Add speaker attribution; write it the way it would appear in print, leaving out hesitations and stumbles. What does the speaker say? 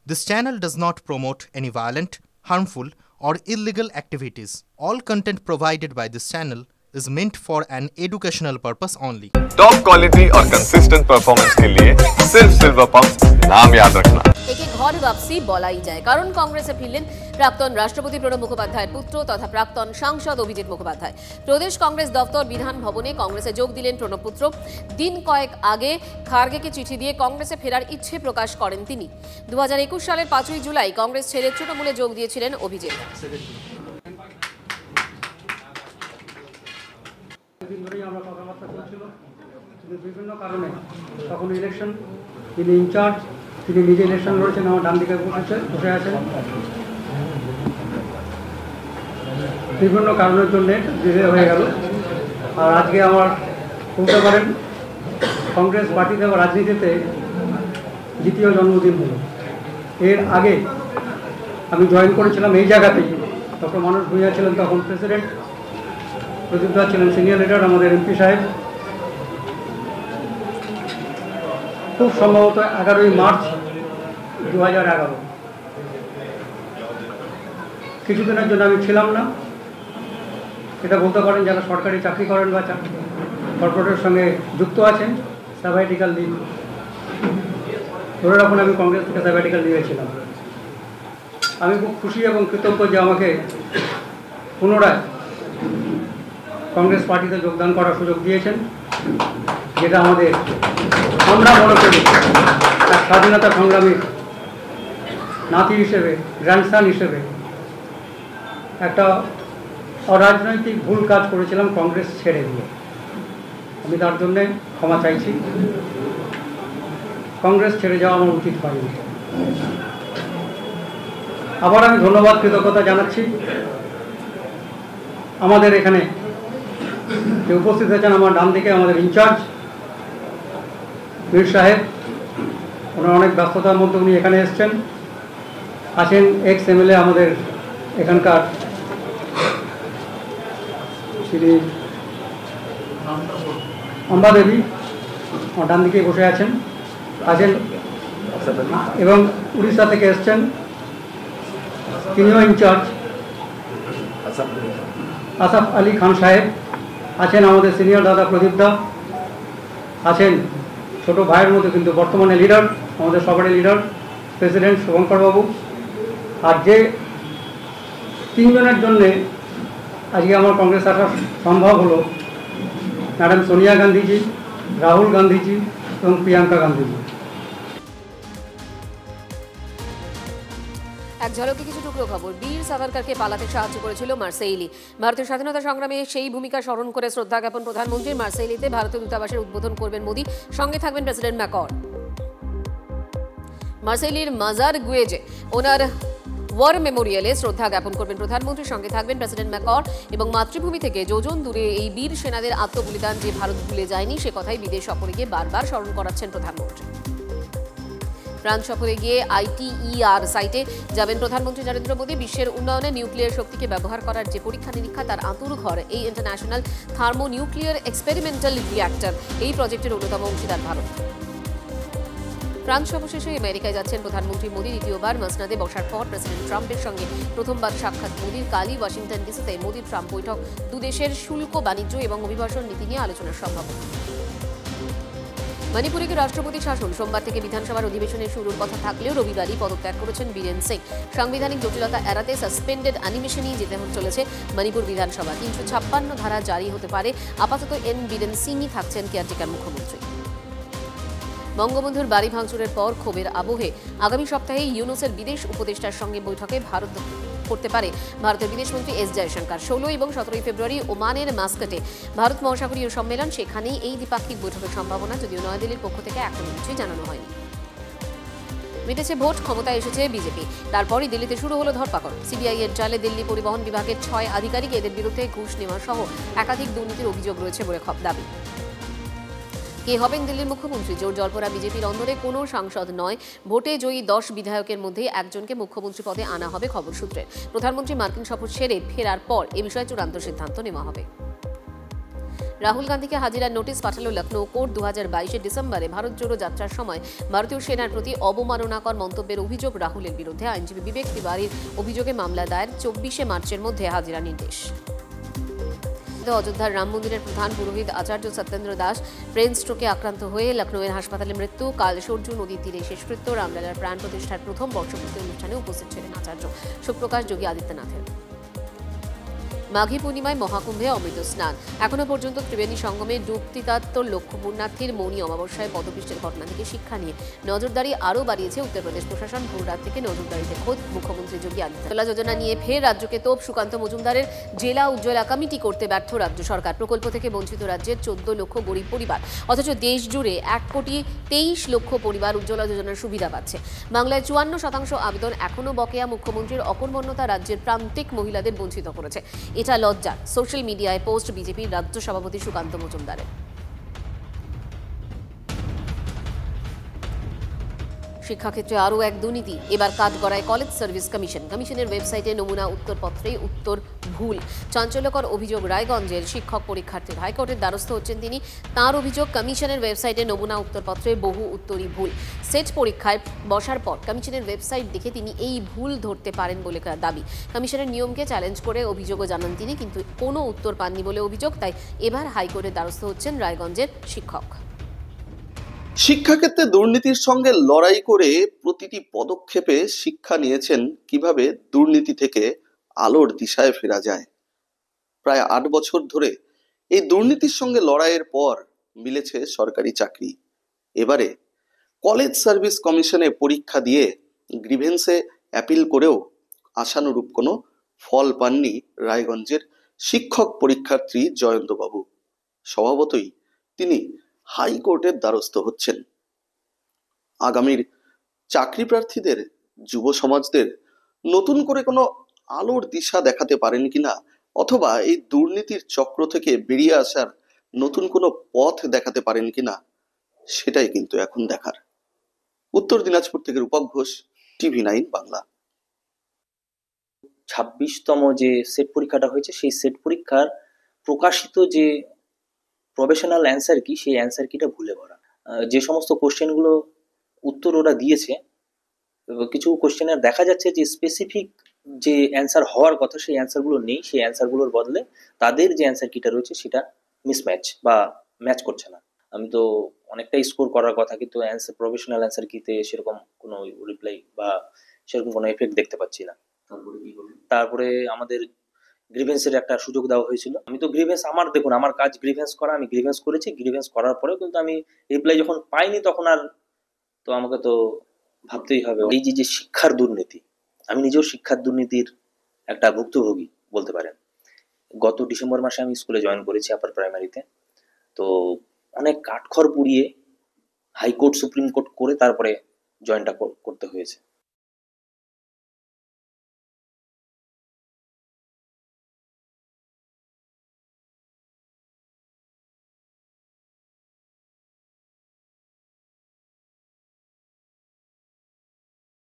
Speaker 1: This channel does not promote any violent, harmful, or illegal activities. All content provided by this channel is meant for an educational purpose only.
Speaker 2: Top quality और consistent performance के लिए सिर्फ silver pumps नाम याद रखना।
Speaker 3: একে ঘর বাপসি বলাই যায়, কারণ কংগ্রেসে ফিরলেন প্রাক্তন রাষ্ট্রপতি প্রণব মুখোপাধ্যায়ের পুত্র তথা প্রাক্তন সাংসদ অভিজিৎ মুখোপাধ্যায়। প্রদেশ কংগ্রেস দপ্তর বিধান ভবনে কংগ্রেসে যোগ দিলেন প্রণব পুত্র। দিন কয়েক আগে খার্গেকে চিঠি দিয়ে কংগ্রেসে ফেরার ইচ্ছে প্রকাশ করেন তিনি। 2021 সালের 5ই জুলাই কংগ্রেস ছেড়ে তৃণমূলে যোগ দিয়েছিলেন অভিজিৎ।
Speaker 4: দিন ধরেই আমরা কথাবার্তা চলছিল, কিন্তু বিভিন্ন কারণে তখন ইলেকশন, তিনি ইনচার্জ, তিনি নিজে ইলেকশন লড়েছেন, আমার ডান দিকে বসে আছেন। বিভিন্ন কারণের জন্য ডিলে হয়ে গেল। আর আজকে আমার বলতে পারেন কংগ্রেস পার্টিতে বা রাজনীতিতে দ্বিতীয় জন্মদিন হলো। এর আগে আমি জয়েন করেছিলাম এই জায়গাতেই, ডক্টর মানস ভূঁইয়া ছিলেন তখন প্রেসিডেন্ট, প্রদীপ দা ছিলেন সিনিয়র লিডার, আমাদের এমপি সাহেব। খুব সম্ভবত 11ই মার্চ 2011। কিছুদিনের জন্য আমি ছিলাম না, এটা বলতে পারেন যারা সরকারি চাকরি করেন বা কর্পোরেটের সঙ্গে যুক্ত আছেন, স্যাবাটিক্যাল লিভ ধরে রাখুন। আমি কংগ্রেস থেকে স্যাবাটিক্যাল নিয়েছিলাম। আমি খুব খুশি এবং কৃতজ্ঞ যে আমাকে পুনরায় কংগ্রেস পার্টিতে যোগদান করার সুযোগ দিয়েছেন, যেটা আমরা মনে করি এক স্বাধীনতা সংগ্রামীর নাতি হিসেবে, গ্র্যান্ডসান হিসেবে একটা অরাজনৈতিক ভুল কাজ করেছিলাম কংগ্রেস ছেড়ে দিয়ে। আমি তার জন্যে ক্ষমা চাইছি। কংগ্রেস ছেড়ে যাওয়া আমার উচিত হয়নি। আবার আমি ধন্যবাদ, কৃতজ্ঞতা জানাচ্ছি আমাদের এখানে যে উপস্থিত আছেন আমার ডান দিকে আমাদের ইনচার্জ মীর সাহেব। ওনার অনেক ব্যস্ততার মধ্যে উনি এখানে এসছেন। আছেন এক্স এমএলএ আমাদের এখানকার শ্রী অম্বা দেবী, আমার ডান দিকে বসে আছেন। এবং উড়িষ্যা থেকে এসছেন, তিনিও ইনচার্জ আসাফ আলী খান সাহেব। আছেন আমাদের সিনিয়র দাদা প্রদীপ দা, আছেন ছোট ভাইয়ের মতো কিন্তু বর্তমানে লিডার, আমাদের সবারই লিডার, প্রেসিডেন্ট শুভঙ্কর বাবু। আর যে তিনজনের জন্যে আজকে আমার কংগ্রেস আসা সম্ভব হলো, ম্যাডাম সোনিয়া গান্ধীজি, রাহুল গান্ধীজি এবং প্রিয়াঙ্কা গান্ধীজি।
Speaker 3: এক ঝলকে কিছু টুকরো খবর। বীর সাভারকরকে পালাতে সাহায্য করেছিল মার্সেইলি। ভারতের স্বাধীনতা সংগ্রামে সেই ভূমিকা স্মরণ করে শ্রদ্ধা জ্ঞাপন প্রধানমন্ত্রীর। মার্সেইলিতে ভারতীয় দূতাবাসের উদ্বোধন করবেন মোদি, সঙ্গে থাকবেন প্রেসিডেন্ট ম্যাকর। মার্সেইলির মাজার গুয়েজে ওনার ওয়ার মেমোরিয়ালে শ্রদ্ধা জ্ঞাপন করবেন প্রধানমন্ত্রীর, সঙ্গে থাকবেন প্রেসিডেন্ট ম্যাকর। এবং মাতৃভূমি থেকে যোজন দূরে এই বীর সেনাদের আত্মবলিদান যে ভারত ভুলে যায়নি, সে কথাই বিদেশ সফরে গিয়ে বারবার স্মরণ করাচ্ছেন প্রধানমন্ত্রী। ফ্রান্স সফরে গিয়ে ITER সাইটে যাবেন প্রধানমন্ত্রী নরেন্দ্র মোদী। বিশ্বের উন্নয়নে নিউক্লিয়ার শক্তিকে ব্যবহার করার যে পরীক্ষা নিরীক্ষা, তার আঁতুর ঘর এই international thermo nuclear experimental reactor. এই প্রজেক্টের অন্যতম অংশীদার ভারত। ফ্রান্স সফর শেষে আমেরিকায় যাচ্ছেন প্রধানমন্ত্রী মোদী। দ্বিতীয়বার মাসনাদে বসার পর প্রেসিডেন্ট ট্রাম্পের সঙ্গে প্রথমবার সাক্ষাৎ মোদীর। কালই ওয়াশিংটন ডিসিতে মোদী ট্রাম্প বৈঠক। দুদেশের শুল্ক, বাণিজ্য এবং অভিবাসন নীতি নিয়ে আলোচনার সম্ভাবনা। মণিপুরে রাষ্ট্রপতি শাসন। সোমবার থেকে বিধানসভার অধিবেশনের শুরুর কথা থাকলেও রবিবারই পদত্যাগ করেছেন বীরেন সিং। সাংবিধানিক জটিলতা এড়াতে সাসপেন্ডেড অ্যানিমেশনই যেতে চলেছে মণিপুর বিধানসভা। 356 ধারা জারি হতে পারে। আপাতত বীরেন সিংই থাকছেন কেয়ারটেকার মুখ্যমন্ত্রী। বঙ্গবন্ধুর বাড়ি ভাঙচুরের পর ক্ষোভের আবহে আগামী সপ্তাহে ইউনুসের বিদেশ উপদেষ্টার সঙ্গে বৈঠকে ভারত করতে পারে ভারতের বিদেশমন্ত্রী এস জয়শঙ্কর। 16 এবং 17 ফেব্রুয়ারি ওমানের মাস্কাটে ভারত মহাসাগরীয় সম্মেলন, সেখানেই এই দ্বিপাক্ষিক বৈঠকের সম্ভাবনা, যদিও নয়াদিল্লির পক্ষ থেকে এখনো কিছুই জানানো হয়নি। মিটেছে ভোট, ক্ষমতায় এসেছে বিজেপি। তারপরই দিল্লিতে শুরু হলো ধরপাকড়। সিবিআই এর জালে দিল্লি পরিবহন বিভাগের 6 আধিকারিক, এদের বিরুদ্ধে ঘুষ নেওয়া সহ একাধিক দুর্নীতির অভিযোগ রয়েছে বলে দাবি। কে হবেন দিল্লির মুখ্যমন্ত্রী? জোর জল্পনা বিজেপির অন্দরে কোনো সাংসদ নয়, ভোটে জয়ী 10 বিধায়কের মধ্যে একজনকে মুখ্যমন্ত্রী পদে আনা হবে খবর সূত্রে। প্রধানমন্ত্রী মার্কিন সফর সেরে ফেরার পর এ বিষয়ে চূড়ান্ত সিদ্ধান্ত নেওয়া হবে। রাহুল গান্ধীকে হাজিরার নোটিশ পাঠালো লখনৌ কোর্ট। 2022 ডিসেম্বরে ভারত জোড়ো যাত্রার সময় ভারতীয় সেনার প্রতি অবমাননাকর মন্তব্যের অভিযোগ রাহুলের বিরুদ্ধে। আইনজীবী বিবেক তিওয়ারির অভিযোগে মামলা দায়ের। 24 মার্চের মধ্যে হাজিরা নির্দেশ। অযোধ্যার রাম মন্দিরের প্রধান পুরোহিত আচার্য সত্যেন্দ্র দাস ব্রেন স্ট্রোকে আক্রান্ত হয়ে লখনৌয়ের হাসপাতালে মৃত্যু। কাল সরজু নদীর তীরে শেষকৃত্য। রামলালার প্রাণ প্রতিষ্ঠার প্রথম বর্ষপূর্তি অনুষ্ঠানে উপস্থিত ছিলেন আচার্য। শোকপ্রকাশ যোগী আদিত্যনাথের। মাঘী পূর্ণিমায় মহাকুম্ভে অমৃত স্নান। এখনো পর্যন্ত ত্রিবেণী সঙ্গমে ডুবতি তাত্তর লক্ষ্য পুণ্যার্থীর। মৌনী অমাবস্যায় পদপৃষ্ঠের ঘটনা থেকে শিক্ষা নিয়ে নজরদারি আরও বাড়িয়েছে উত্তরপ্রদেশ প্রশাসন। ভোর রাত থেকে নজরদারিতে খোদ মুখ্যমন্ত্রী যোগী আদিত্যনাথ। যোজনা নিয়ে ফের রাজ্যকে তোপ। সুকান্ত মজুমদারের জেলা উজ্জ্বলা কমিটি করতে ব্যর্থ রাজ্য সরকার। প্রকল্প থেকে বঞ্চিত রাজ্যের 14 লক্ষ গরিব পরিবার, অথচ দেশ জুড়ে 1,23 লক্ষ পরিবার উজ্জ্বলা যোজনার সুবিধা পাচ্ছে। বাংলায় 54% আবেদন এখনো বকেয়া। মুখ্যমন্ত্রীর অকর্মণ্যতা রাজ্যের প্রান্তিক মহিলাদের বঞ্চিত করেছে। এটা লজ্জা। সোশ্যাল মিডিয়ায় পোস্ট বিজেপির রাজ্য সভাপতি সুকান্ত মজুমদারের। শিক্ষাক্ষেত্রে আরও এক দুর্নীতি। এবার কাঠগড়ায় কলেজ সার্ভিস কমিশন। কমিশনের ওয়েবসাইটে নমুনা উত্তরপত্রে উত্তর ভুল। চাঞ্চল্যকর অভিযোগ রায়গঞ্জের শিক্ষক পরীক্ষার্থীর। হাইকোর্টের দ্বারস্থ হচ্ছেন তিনি। তাঁর অভিযোগ, কমিশনের ওয়েবসাইটে নমুনা উত্তরপত্রে বহু উত্তরই ভুল। সেট পরীক্ষায় বসার পর কমিশনের ওয়েবসাইট দেখে তিনি এই ভুল ধরতে পারেন বলে দাবি। কমিশনের নিয়মকে চ্যালেঞ্জ করে অভিযোগও জানান তিনি, কিন্তু কোনো উত্তর পাননি বলে অভিযোগ। তাই এবার হাইকোর্টের দ্বারস্থ হচ্ছেন রায়গঞ্জের শিক্ষক।
Speaker 5: শিক্ষাক্ষেত্রে দুর্নীতির সঙ্গে লড়াই করে প্রতিটি পদক্ষেপে শিক্ষা নিয়েছেন কিভাবে দুর্নীতি থেকে আলোর দিশায় ফেরা যায়। প্রায় 8 বছর ধরে এই দুর্নীতির সঙ্গে লড়াইয়ের পর মিলেছে সরকারি চাকরি। এবারে কলেজ সার্ভিস কমিশনে পরীক্ষা দিয়ে গ্রিভেন্সে অ্যাপিল করেও আশানুরূপ কোনো ফল পাননি রায়গঞ্জের শিক্ষক পরীক্ষার্থী জয়ন্তবাবু। স্বভাবতই তিনি হাইকোর্টের দ্বারস্থ হচ্ছেন। আগামীর চাকরি প্রার্থীদের, যুব সমাজদের নতুন করে কোনো আলোর দিশা দেখাতে পারেন কিনা, অথবা এই দুর্নীতির চক্র থেকে বেরিয়ে আসার নতুন কোনো পথ দেখাতে পারেন কিনা, সেটাই কিন্তু এখন দেখার। উত্তর দিনাজপুর থেকে রূপক ঘোষ, TV9 বাংলা।
Speaker 6: 26তম যে সেট পরীক্ষাটা হয়েছে, সেই সেট পরীক্ষার প্রকাশিত যে প্রফেশনাল অ্যান্সার কি, সেই অ্যান্সার কিটা ভুলে ভরা। যে সমস্ত কোশ্চেনগুলো উত্তর ওরা দিয়েছে, কিছু কোশ্চেনের দেখা যাচ্ছে যে স্পেসিফিক যে অ্যান্সার হওয়ার কথা সেই অ্যান্সারগুলো নেই। সেই অ্যান্সারগুলোর বদলে তাদের যে অ্যান্সার কিটা রয়েছে সেটা মিসম্যাচ বা ম্যাচ করছে না। আমি তো অনেকটাই স্কোর করার কথা, কিন্তু অ্যান্সার প্রফেশনাল অ্যান্সার কিতে সেরকম কোনো রিপ্লাই বা সেরকম কোনো এফেক্ট দেখতে পাচ্ছি না। তারপরে আমাদের গ্রিভেন্সের একটা সুযোগ দেওয়া হয়েছিল। আমি তো গ্রিভেন্স, দেখুন আমার কাজ গ্রিভেন্স করা, আমি গ্রিভেন্স করেছি। গ্রিভেন্স করার পরেও কিন্তু আমি রিপ্লাই যখন পাইনি, তখন আর তো আমাকে তো ভাবতেই হবে। এই যে শিক্ষার দুর্নীতি, আমি নিজেও শিক্ষার দুর্নীতির একটা ভুক্তভোগী বলতে পারেন। গত ডিসেম্বর মাসে আমি স্কুলে জয়েন করেছি, আপার প্রাইমারিতে। তো অনেক কাঠখড় পুড়িয়ে হাইকোর্ট, সুপ্রিম কোর্ট করে তারপরে জয়েনটা করতে হয়েছে।